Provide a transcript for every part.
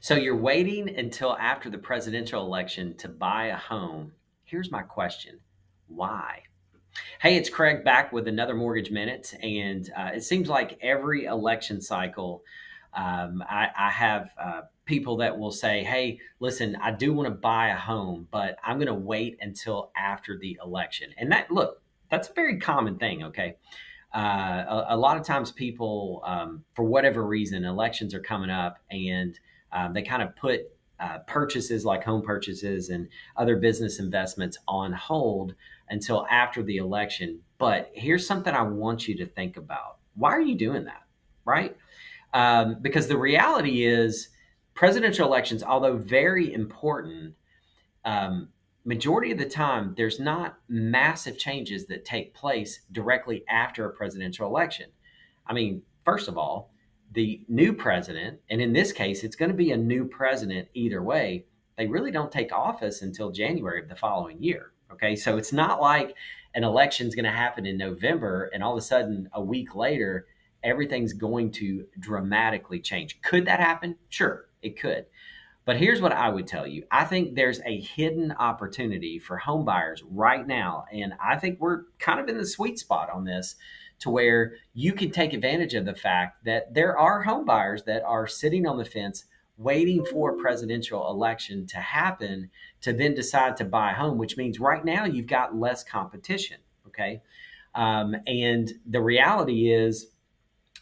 So you're waiting until after the presidential election to buy a home. Here's my question. Why? Hey, it's Craig back with another Mortgage Minute. And it seems like every election cycle, I have people that will say, hey, listen, I do want to buy a home, but I'm going to wait until after the election. And look, that's a very common thing, okay? A lot of times people, for whatever reason, elections are coming up and they kind of put purchases like home purchases and other business investments on hold until after the election. But here's something I want you to think about. Why are you doing that? Right? Because the reality is, presidential elections, although very important, um, majority of the time, there's not massive changes that take place directly after a presidential election. I mean, first of all, the new president, and in this case, it's going to be a new president either way, they really don't take office until January of the following year. Okay. So it's not like an election is going to happen in November and all of a sudden a week later, everything's going to dramatically change. Could that happen? Sure, it could. But here's what I would tell you. I think there's a hidden opportunity for home buyers right now. And I think we're kind of in the sweet spot on this to where you can take advantage of the fact that there are home buyers that are sitting on the fence waiting for a presidential election to happen to then decide to buy a home, which means right now you've got less competition. Okay. And the reality is,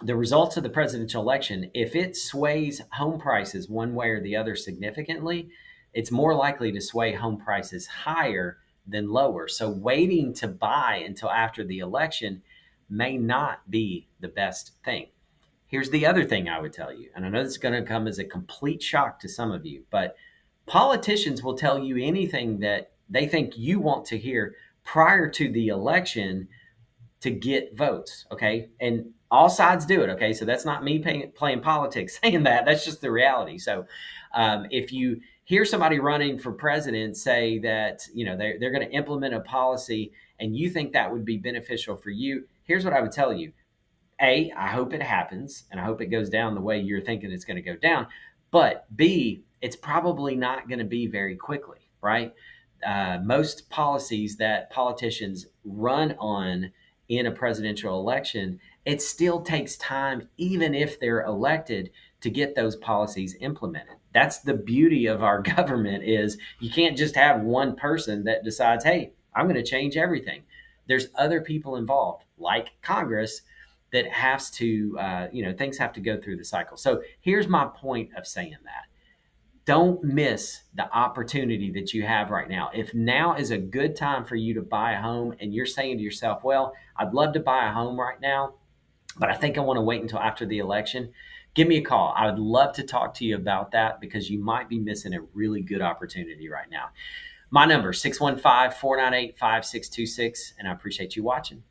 the results of the presidential election, if it sways home prices one way or the other significantly, it's more likely to sway home prices higher than lower. So waiting to buy until after the election may not be the best thing. Here's the other thing I would tell you, and I know this is going to come as a complete shock to some of you, but politicians will tell you anything that they think you want to hear prior to the election to get votes. Okay. And all sides do it. Okay. So that's not me playing politics saying that. That's just the reality. So if you hear somebody running for president say that, they're going to implement a policy and you think that would be beneficial for you, here's what I would tell you. A, I hope it happens and I hope it goes down the way you're thinking it's going to go down. But B, it's probably not going to be very quickly, right? Most policies that politicians run on in a presidential election, it still takes time, even if they're elected, to get those policies implemented. That's the beauty of our government is you can't just have one person that decides, hey, I'm going to change everything. There's other people involved, like Congress, that has to, things have to go through the cycle. So here's my point of saying that. Don't miss the opportunity that you have right now. If now is a good time for you to buy a home and you're saying to yourself, well, I'd love to buy a home right now, but I think I want to wait until after the election, give me a call. I would love to talk to you about that because you might be missing a really good opportunity right now. My number, 615-498-5626, and I appreciate you watching.